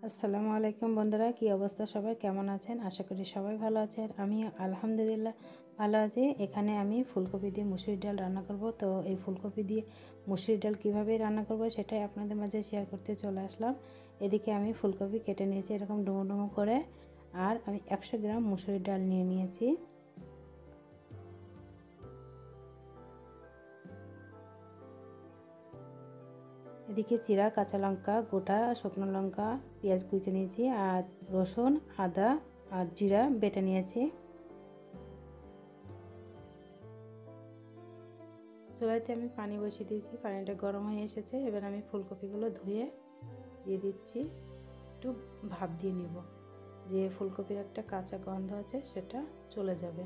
আসসালামু আলাইকুম বন্ধুরা, কি অবস্থা? সবাই কেমন আছেন? আশা করি সবাই ভালো আছেন। আমি আলহামদুলিল্লাহ ভালো আছি। এখানে আমি ফুলকপি দিয়ে মুসুরির ডাল রান্না করব। তো এই ফুলকপি দিয়ে মুসুরির ডাল কীভাবে রান্না করব সেটাই আপনাদের মাঝে শেয়ার করতে চলে আসলাম। এদিকে আমি ফুলকপি কেটে নিয়েছি এরকম ডুমো ডুমো করে, আর আমি 100 গ্রাম মুসুরির ডাল নিয়ে নিয়েছি। এদিকে চিরা, কাঁচা লঙ্কা, গোটা শুকনো লঙ্কা, পেঁয়াজ কুচি নিয়েছি, আর রসুন, আদা আর জিরা বেটে নিয়েছি। চুলাইতে আমি পানি বসিয়ে দিয়েছি, পানিটা গরম হয়ে এসেছে। এবার আমি ফুলকপিগুলো ধুয়ে দিয়ে দিচ্ছি, একটু ভাপ দিয়ে নিব, যে ফুলকপির একটা কাঁচা গন্ধ আছে সেটা চলে যাবে।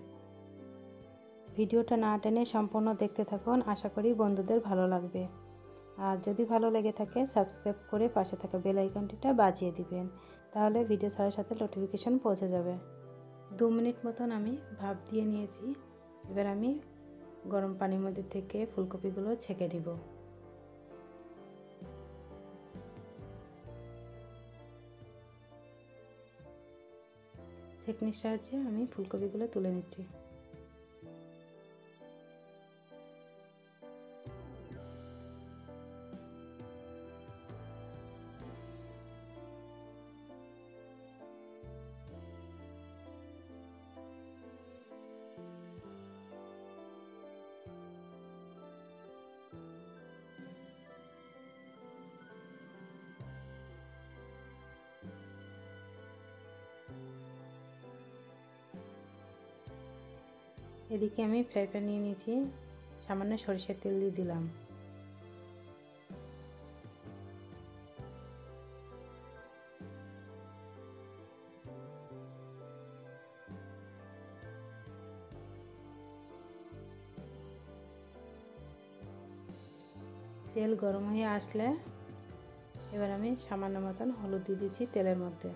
ভিডিওটা না টেনে সম্পূর্ণ দেখতে থাকুন, আশা করি বন্ধুদের ভালো লাগবে। আর যদি ভালো লেগে থাকে সাবস্ক্রাইব করে পাশে থাকা বেল আইকনটিটা বাজিয়ে দিবেন, তাহলে ভিডিও ছাড়ার সাথে নোটিফিকেশন পৌঁছে যাবে। 2 মিনিট মতন আমি ভাপ দিয়ে নিয়েছি। এবার আমি গরম পানির মধ্যে থেকে ফুলকপিগুলো ছেঁকে নিব। ছেঁকনির সাহায্যে আমি ফুলকপিগুলো তুলে নিচ্ছি। এদিকে আমি ফ্রাই প্যান নিয়ে নিয়েছি, সামান্য সরিষার তেল দিয়ে দিলাম। তেল গরম হয়ে আসলে এবার আমি সামান্য মতন হলুদ দিয়ে দিচ্ছি তেলের মধ্যে।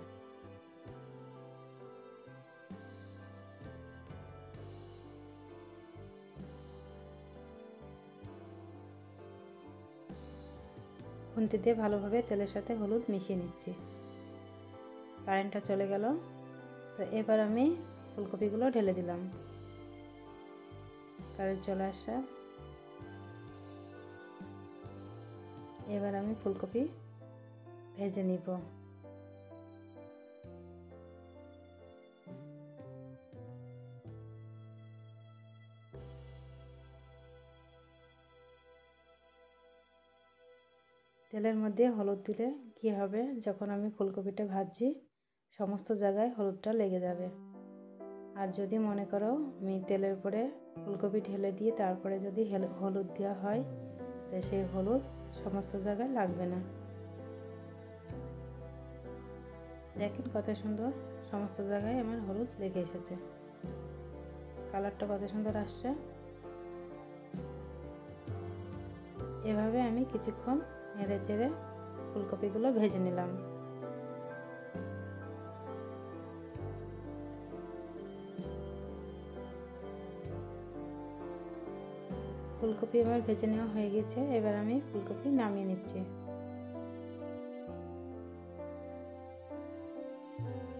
খুন্তি দিয়ে ভালোভাবে তেলের সাথে হলুদ মিশিয়ে নিচ্ছি। কারেন্টটা চলে গেল। তো এবার আমি ফুলকপিগুলো ঢেলে দিলাম। কারেন্ট চলে আসা, এবার আমি ফুলকপি ভেজে নিব। তেলের মধ্যে হলুদ দিলে কি হবে, যখন আমি ফুলকপিটা ভাজছি সমস্ত জায়গায় হলুদটা লেগে যাবে। আর যদি মনে করো আমি তেলের উপরে ফুলকপি ঢেলে দিয়ে তারপরে যদি হলুদ দেওয়া হয়, তো সেই হলুদ সমস্ত জায়গায় লাগবে না। দেখেন কত সুন্দর সমস্ত জায়গায় আমার হলুদ লেগে এসেছে। কালারটা কত সুন্দর আসছে। এভাবে আমি কিছুক্ষণ নেড়ে চেড়ে ফুলকপিগুলো ভেজে নিলাম। ফুলকপি এবার ভেজে নেওয়া হয়ে গেছে। এবার আমি ফুলকপি নামিয়ে নিচ্ছি।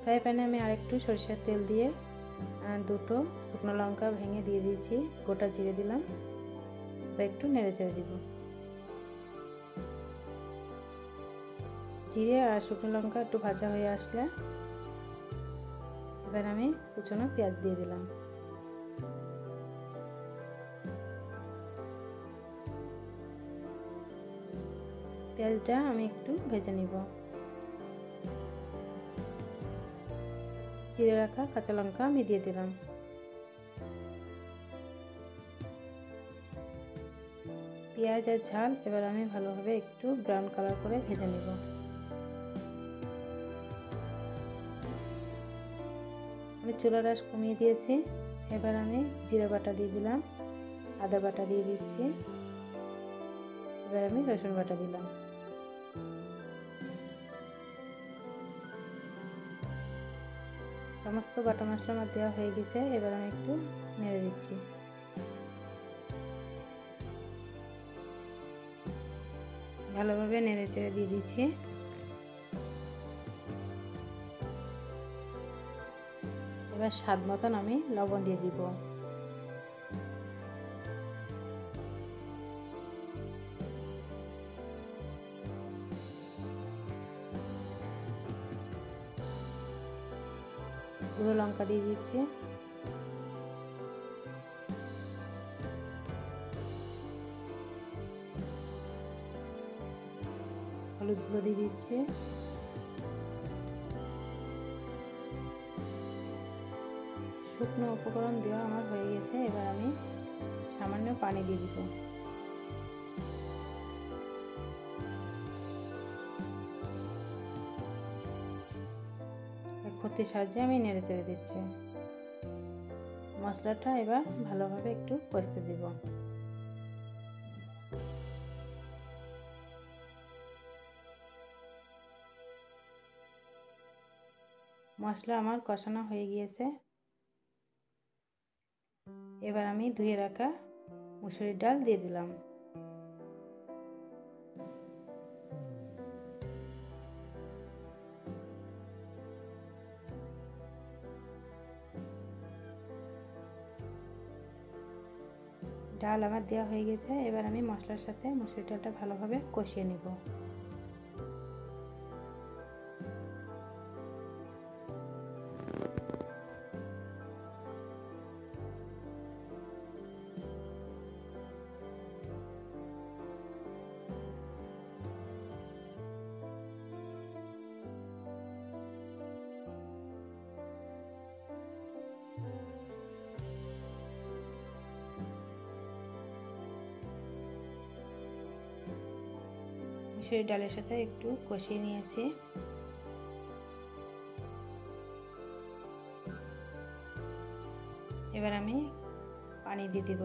ফ্রাই প্যানে আমি আরেকটু সরিষার তেল দিয়ে দুটো শুকনো লঙ্কা ভেঙে দিয়ে দিয়েছি, গোটা জিরে দিলাম, এবার একটু নেড়ে চেড়ে দিব। জিরে আর শুকনো লঙ্কা একটু ভাজা হয়ে আসলে এবার আমি কুচনো পেঁয়াজ দিয়ে দিলাম। পেঁয়াজটা আমি একটু ভেজে নিব। চিড়ে রাখা কাঁচা লঙ্কা আমি দিয়ে দিলাম। পেঁয়াজ আর ঝাল এবার আমি ভালোভাবে একটু ব্রাউন কালার করে ভেজে নিব। আমি চুলার আঁচ কমিয়ে দিয়েছি। এবার আমি জিরা বাটা দিয়ে দিলাম, আদা বাটা দিয়ে দিচ্ছি, এবার আমি রসুন বাটা দিলাম। সমস্ত বাটা মশলা আমার দেওয়া হয়ে গেছে। এবার আমি একটু নেড়ে দিচ্ছি। ভালোভাবে নেড়ে চেড়ে দিয়ে দিচ্ছি। এবার স্বাদ মতন আমি লবণ দিয়ে দিব। গুঁড়ো লঙ্কা দিয়ে দিচ্ছি, হলুদ গুঁড়ো দিয়ে দিচ্ছি, শুকনো উপকরণ দেওয়া আমার হয়ে গেছে। এবার আমি সামান্য পানি দিয়ে দিব। খুন্তির সাহায্যে আমি নেড়ে চেড়ে দিচ্ছি। মশলাটা এবার ভালোভাবে একটু কষতে দিব। মশলা আমার কষানো হয়ে গিয়েছে। এবার আমি ধুয়ে রাখা মুসুরির ডাল দিয়ে দিলাম। ডাল আমার দেওয়া হয়ে গেছে। এবার আমি মশলার সাথে মুসুরির ডালটা ভালোভাবে কষিয়ে নেব। মুসুরির ডালের সাথে একটু কষিয়ে নিয়েছি। এবার আমি পানি দিয়ে দিব।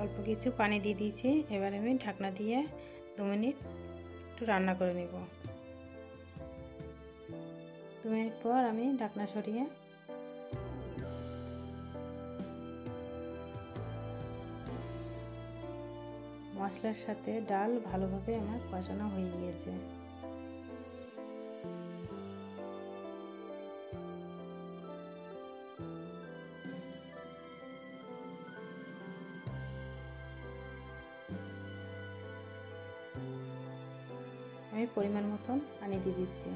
অল্প কিছু পানি দিয়ে দিয়েছি। এবার আমি ঢাকনা দিয়ে 2 মিনিট একটু রান্না করে নেব। 2 মিনিট পর আমি ঢাকনা সরিয়ে মশলার সাথে ডাল ভালোভাবে আমার কষানো হয়ে গিয়েছে। আমি পরিমাণ মতন পানি দিয়ে দিচ্ছি।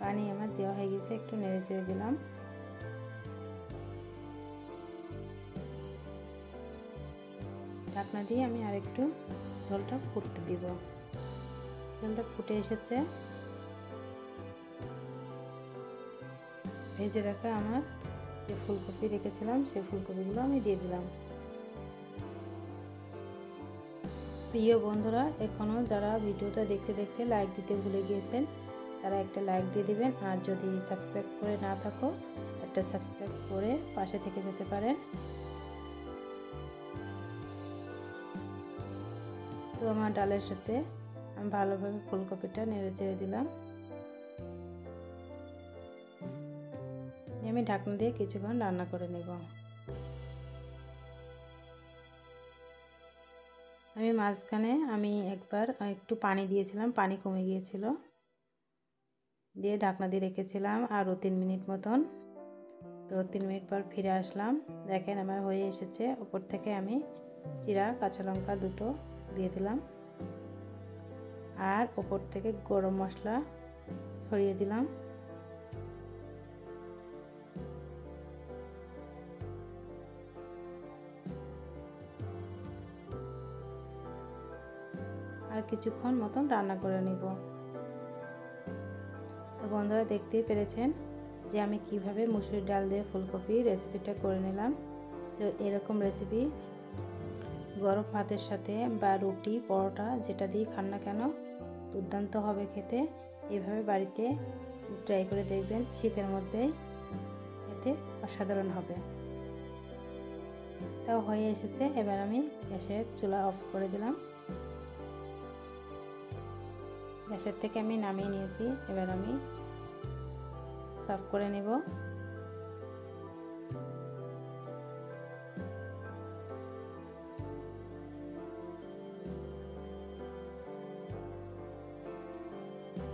পানি আমার দেওয়া হয়ে গেছে, একটু নেড়ে চেড়ে দিলাম। ঢাকনা দিয়ে আমি আরেকটু ঝোলটা ফুটতে দিব। ঝোলটা ফুটে এসেছে। ভেজে রাখা আমার যে ফুলকপি রেখেছিলাম সেই ফুলকপিগুলো আমি দিয়ে দিলাম। প্রিয় বন্ধুরা, এখনও যারা ভিডিওটা দেখতে দেখতে লাইক দিতে ভুলে গিয়েছেন তারা একটা লাইক দিয়ে দিবেন। আর যদি সাবস্ক্রাইব করে না থাকো একটা সাবস্ক্রাইব করে পাশে থেকে যেতে পারেন। তো আমার ডালের সাথে আমি ভালোভাবে ফুলকপিটা নেড়ে চেড়ে দিলাম। আমি ঢাকনা দিয়ে কিছুক্ষণ রান্না করে নেব। আমি মাঝখানে একবার একটু পানি দিয়েছিলাম, পানি কমে গিয়েছিল, দিয়ে ঢাকনা দিয়ে রেখেছিলাম আরও 3 মিনিট মতন। তো 3 মিনিট পর ফিরে আসলাম। দেখেন আমার হয়ে এসেছে। উপর থেকে আমি জিরা কাঁচা লঙ্কা দুটো দিয়ে দিলাম আর উপর থেকে গরম মশলা ছড়িয়ে দিলাম। আর কিছুক্ষণ মতন রান্না করে নিব। তো বন্ধুরা, দেখতেই পেরেছেন যে আমি কিভাবে মুসুরির ডাল দিয়ে ফুলকপি রেসিপিটা করে নিলাম। তো এরকম রেসিপি গরম ভাতের সাথে বা রুটি পরোটা যেটা দিয়ে খান না কেন দুর্দান্ত হবে খেতে। এভাবে বাড়িতে ট্রাই করে দেখবেন, শীতের মধ্যেই খেতে অসাধারণ হবে। তাও হয়ে এসেছে। এবার আমি গ্যাসের চুলা অফ করে দিলাম। গ্যাসের থেকে আমি নামিয়ে নিয়েছি। এবার আমি সার্ভ করে নেব।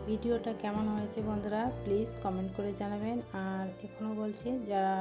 ভিডিওটা কেমন হয়েছে বন্ধুরা প্লিজ কমেন্ট করে জানাবেন। আর এখনও বলছি, যারা